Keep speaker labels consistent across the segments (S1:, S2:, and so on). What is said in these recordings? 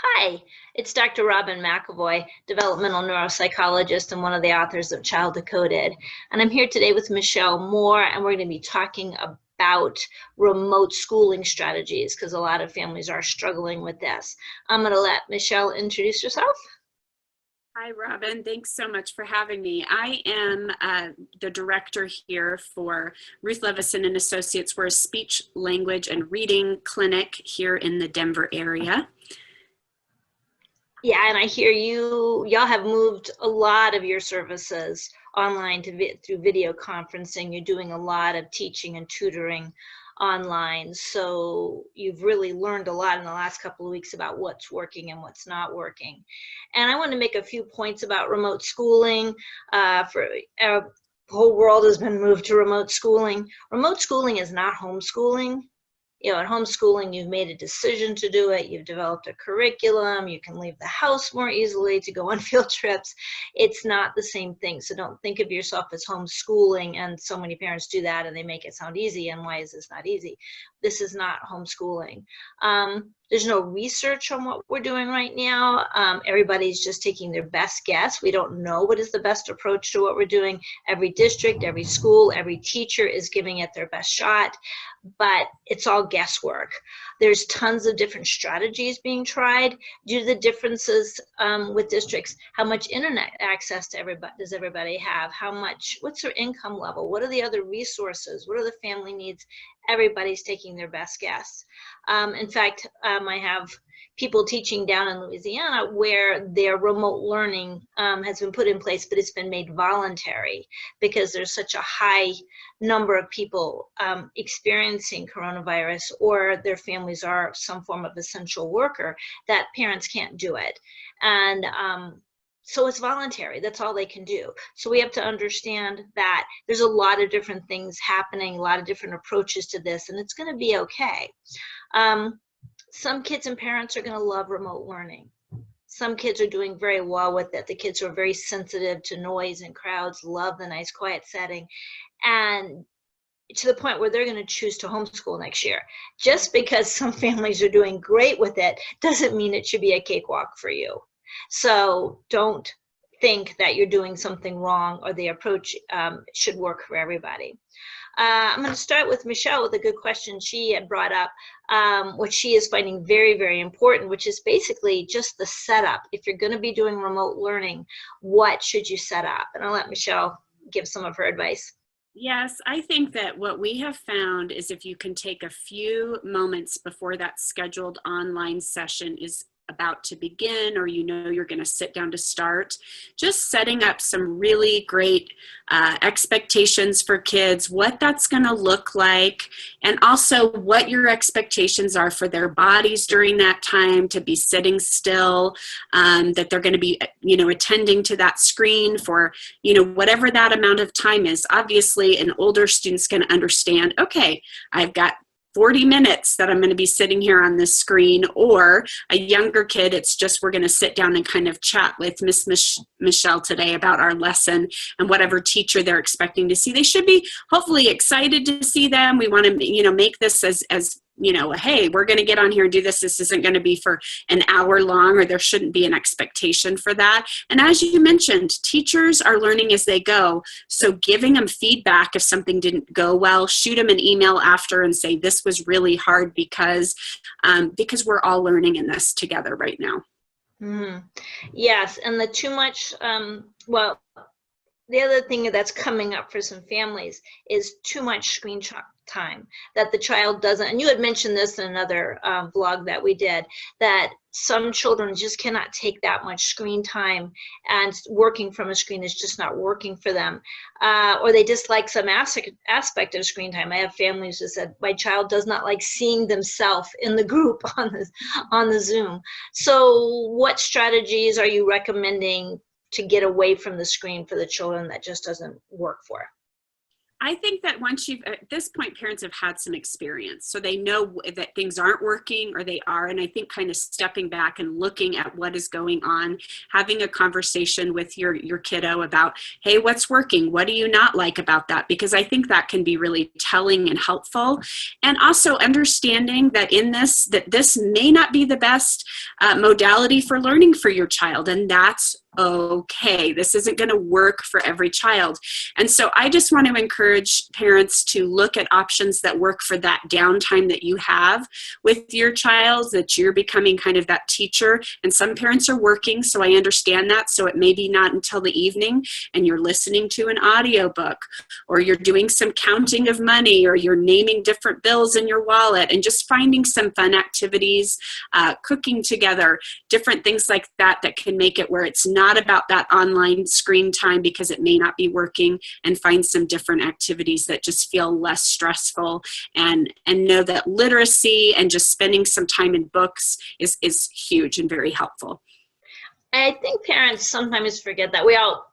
S1: Hi, it's Dr. Robin McAvoy, developmental neuropsychologist and one of the authors of Child Decoded. And I'm here today with Michelle Moore, and we're going to be talking about remote schooling strategies because a lot of families are struggling with this. I'm going to let Michelle introduce herself.
S2: Hi, Robin. Thanks so much for having me. I am the director here for Ruth, Levisohn and Associates. We're a speech, language, and reading clinic here in the Denver area.
S1: Yeah, and I hear y'all have moved a lot of your services online through video conferencing. You're doing a lot of teaching and tutoring online. So you've really learned a lot in the last couple of weeks about what's working and what's not working. And I want to make a few points about remote schooling. The whole world has been moved to remote schooling. Remote schooling is not homeschooling. You know, at homeschooling, you've made a decision to do it. You've developed a curriculum. You can leave the house more easily to go on field trips. It's not the same thing. So don't think of yourself as homeschooling. And so many parents do that and they make it sound easy. And why is this not easy? This is not homeschooling. There's no research on what we're doing right now. Everybody's just taking their best guess. We don't know what is the best approach to what we're doing. Every district, every school, every teacher is giving it their best shot, but it's all guesswork. There's tons of different strategies being tried due to the differences with districts. How much internet access to does everybody have? What's their income level? What are the other resources? What are the family needs? Everybody's taking their best guess. In fact, I have people teaching down in Louisiana where their remote learning has been put in place, but it's been made voluntary because there's such a high number of people experiencing coronavirus, or their families are some form of essential worker, that parents can't do it. And so it's voluntary. That's all they can do. So we have to understand that there's a lot of different things happening, a lot of different approaches to this, and it's going to be okay. Some kids and parents are going to love remote learning. Some kids are doing very well with it. The kids who are very sensitive to noise and crowds love the nice quiet setting, and to the point where they're going to choose to homeschool next year. Just because some families are doing great with it doesn't mean it should be a cakewalk for you. So don't think that you're doing something wrong or the approach should work for everybody. I'm going to start with Michelle with a good question she had brought up, what she is finding very, very important, which is basically just the setup. If you're going to be doing remote learning, what should you set up? And I'll let Michelle give some of her advice.
S2: Yes, I think that what we have found is if you can take a few moments before that scheduled online session is about to begin, or you know you're going to sit down to start, just setting up some really great expectations for kids, what that's going to look like, and also what your expectations are for their bodies during that time to be sitting still, that they're going to be, attending to that screen for, whatever that amount of time is. Obviously, an older student's going to understand, okay, I've got 40 minutes that I'm going to be sitting here on this screen, or a younger kid, it's just we're going to sit down and kind of chat with Miss Michelle today about our lesson and whatever teacher they're expecting to see. They should be hopefully excited to see them. We want to, make this as hey, we're going to get on here and do this. This isn't going to be for an hour long, or there shouldn't be an expectation for that. And as you mentioned, teachers are learning as they go. So giving them feedback if something didn't go well, shoot them an email after and say, this was really hard because we're all learning in this together right now.
S1: Mm-hmm. Yes, and the too much, the other thing that's coming up for some families is too much screen time that the child doesn't, and you had mentioned this in another vlog that we did, that some children just cannot take that much screen time, and working from a screen is just not working for them, or they dislike some aspect of screen time. I have families who said, my child does not like seeing themselves in the group on the Zoom. So what strategies are you recommending to get away from the screen for the children that just doesn't work for?
S2: I think that once you've, at this point, parents have had some experience, so they know that things aren't working or they are. And I think kind of stepping back and looking at what is going on, having a conversation with your kiddo about, hey, what's working? What do you not like about that? Because I think that can be really telling and helpful. And also understanding that that this may not be the best modality for learning for your child, and that's okay. This isn't going to work for every child. And so I just want to encourage parents to look at options that work for that downtime that you have with your child, that you're becoming kind of that teacher. And some parents are working, so I understand that. So it may be not until the evening and you're listening to an audiobook, or you're doing some counting of money, or you're naming different bills in your wallet, and just finding some fun activities, cooking together, different things like that that can make it where it's not about that online screen time because it may not be working, and find some different activities that just feel less stressful, and know that literacy and just spending some time in books is huge and very helpful.
S1: I think parents sometimes forget that. We all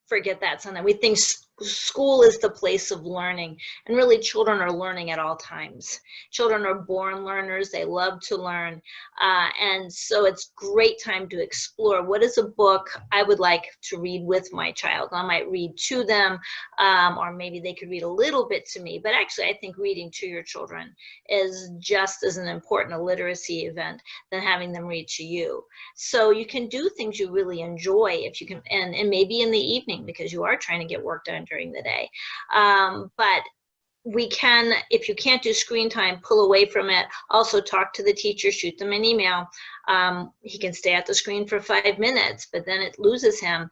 S1: forget that sometimes. We think school is the place of learning, and really children are learning at all times. Children are born learners. They love to learn, and so it's great time to explore what is a book I would like to read with my child. I might read to them, or maybe they could read a little bit to me, but actually I think reading to your children is just as an important a literacy event than having them read to you. So you can do things you really enjoy if you can, and maybe in the evening because you are trying to get work done during the day. But we can, if you can't do screen time, pull away from it. Also talk to the teacher, shoot them an email. He can stay at the screen for 5 minutes, but then it loses him.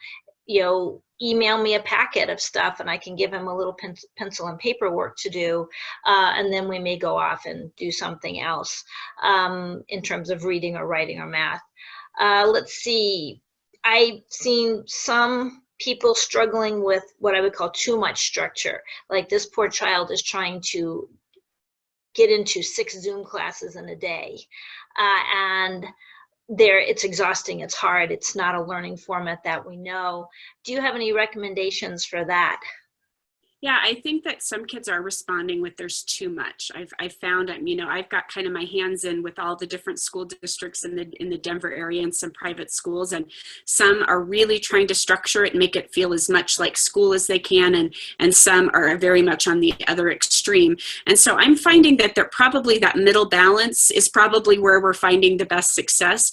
S1: Email me a packet of stuff and I can give him a little pencil and paper work to do. And then we may go off and do something else in terms of reading or writing or math. Let's see. I've seen some people struggling with what I would call too much structure. Like this poor child is trying to get into 6 Zoom classes in a day. And it's exhausting, it's hard, it's not a learning format that we know. Do you have any recommendations for that?
S2: Yeah, I think that some kids are responding with there's too much. I've found, I've got kind of my hands in with all the different school districts in the Denver area and some private schools, and some are really trying to structure it and make it feel as much like school as they can, and some are very much on the other extreme. And so I'm finding that that middle balance is probably where we're finding the best success.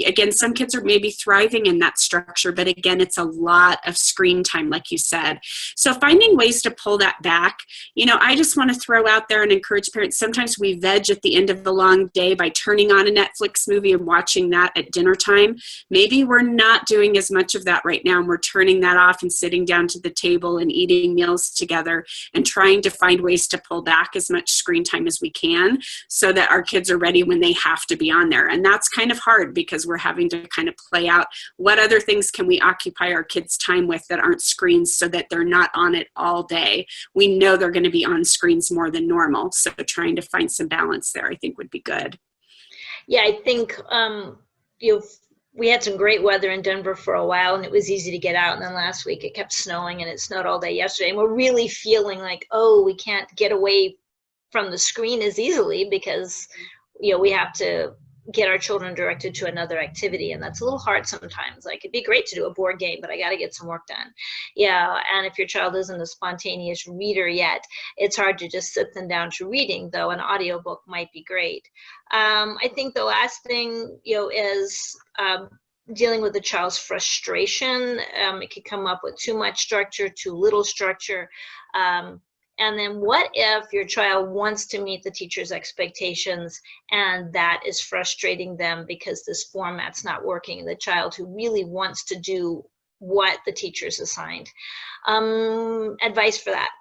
S2: Again, some kids are maybe thriving in that structure, but again, it's a lot of screen time, like you said. So finding ways to pull that back. I just want to throw out there and encourage parents. Sometimes we veg at the end of the long day by turning on a Netflix movie and watching that at dinner time. Maybe we're not doing as much of that right now, and we're turning that off and sitting down to the table and eating meals together and trying to find ways to pull back as much screen time as we can so that our kids are ready when they have to be on there. And that's kind of hard because we're having to kind of play out what other things can we occupy our kids' time with that aren't screens so that they're not on it all day. We know they're going to be on screens more than normal, so trying to find some balance there I think would be good.
S1: Yeah, I think we had some great weather in Denver for a while and it was easy to get out, and then last week it kept snowing and it snowed all day yesterday, and we're really feeling like, oh, we can't get away from the screen as easily because we have to get our children directed to another activity, and that's a little hard sometimes. Like, it'd be great to do a board game, but I got to get some work done. Yeah, and if your child isn't a spontaneous reader yet, it's hard to just sit them down to reading, though an audiobook might be great. I think the last thing is dealing with the child's frustration. It could come up with too much structure, too little structure. And then what if your child wants to meet the teacher's expectations and that is frustrating them because this format's not working? The child who really wants to do what the teacher's assigned. Advice for that?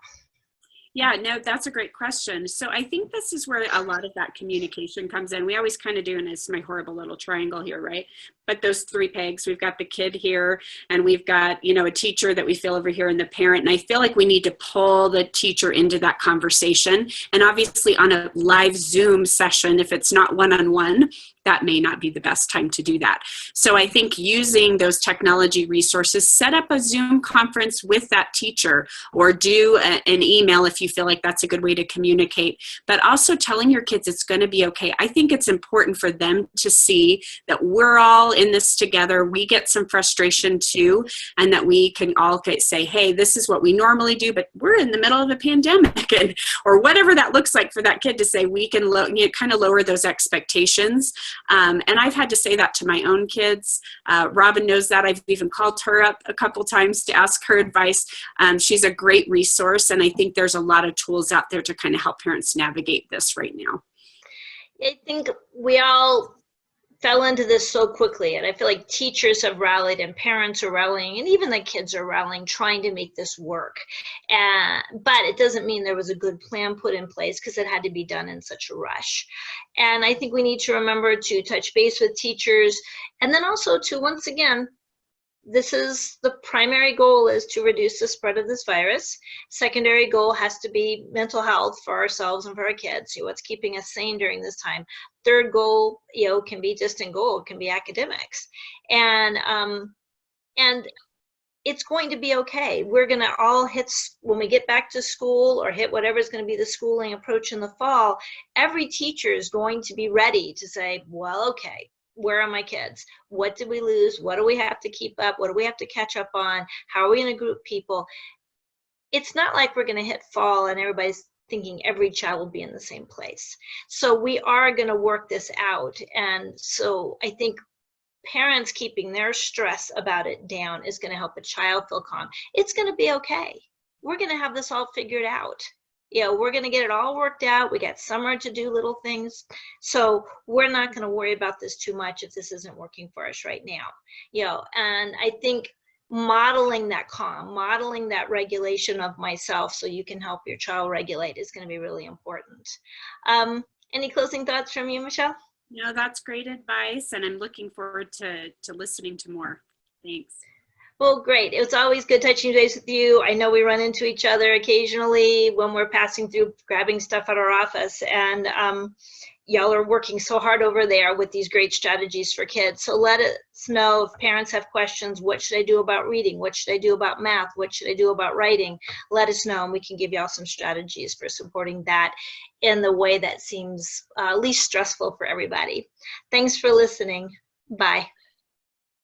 S2: Yeah, no, that's a great question. So I think this is where a lot of that communication comes in. We always kind of do, and it's my horrible little triangle here, right? But those three pegs, we've got the kid here, and we've got, you know, a teacher that we feel over here and the parent. And I feel like we need to pull the teacher into that conversation. And obviously on a live Zoom session, if it's not one-on-one, that may not be the best time to do that. So I think using those technology resources, set up a Zoom conference with that teacher, or do an email if you feel like that's a good way to communicate, but also telling your kids it's going to be okay. I think it's important for them to see that we're all in this together. We get some frustration too, and that we can all say, hey, this is what we normally do, but we're in the middle of a pandemic, and or whatever that looks like for that kid to say, we can kind of lower those expectations. And I've had to say that to my own kids. Robin knows that. I've even called her up a couple times to ask her advice. She's a great resource, and I think there's a lot of tools out there to kind of help parents navigate this right now.
S1: I think we all fell into this so quickly, and I feel like teachers have rallied and parents are rallying and even the kids are rallying, trying to make this work. But it doesn't mean there was a good plan put in place, because it had to be done in such a rush. And I think we need to remember to touch base with teachers, and then also to, once again, this is the primary goal, is to reduce the spread of this virus. Secondary goal has to be mental health for ourselves and for our kids. What's keeping us sane during this time. Third goal, can be distant goal, can be academics. And it's going to be okay. We're going to all hit, when we get back to school, or hit whatever is going to be the schooling approach in the fall, every teacher is going to be ready to say, well, okay, where are my kids? What did we lose? What do we have to keep up? What do we have to catch up on? How are we going to group people? It's not like we're going to hit fall and everybody's thinking every child will be in the same place. So we are going to work this out. And so I think parents keeping their stress about it down is going to help a child feel calm. It's going to be okay. We're going to have this all figured out. We're going to get it all worked out. We got summer to do little things. So we're not going to worry about this too much if this isn't working for us right now. And I think modeling that calm, modeling that regulation of myself so you can help your child regulate is going to be really important. Any closing thoughts from you, Michelle?
S2: No, that's great advice, and I'm looking forward to listening to more. Thanks.
S1: Well, great. It's always good touching base with you. I know we run into each other occasionally when we're passing through, grabbing stuff at our office, and y'all are working so hard over there with these great strategies for kids. So let us know if parents have questions. What should I do about reading? What should I do about math? What should I do about writing? Let us know, and we can give y'all some strategies for supporting that in the way that seems least stressful for everybody. Thanks for listening. Bye.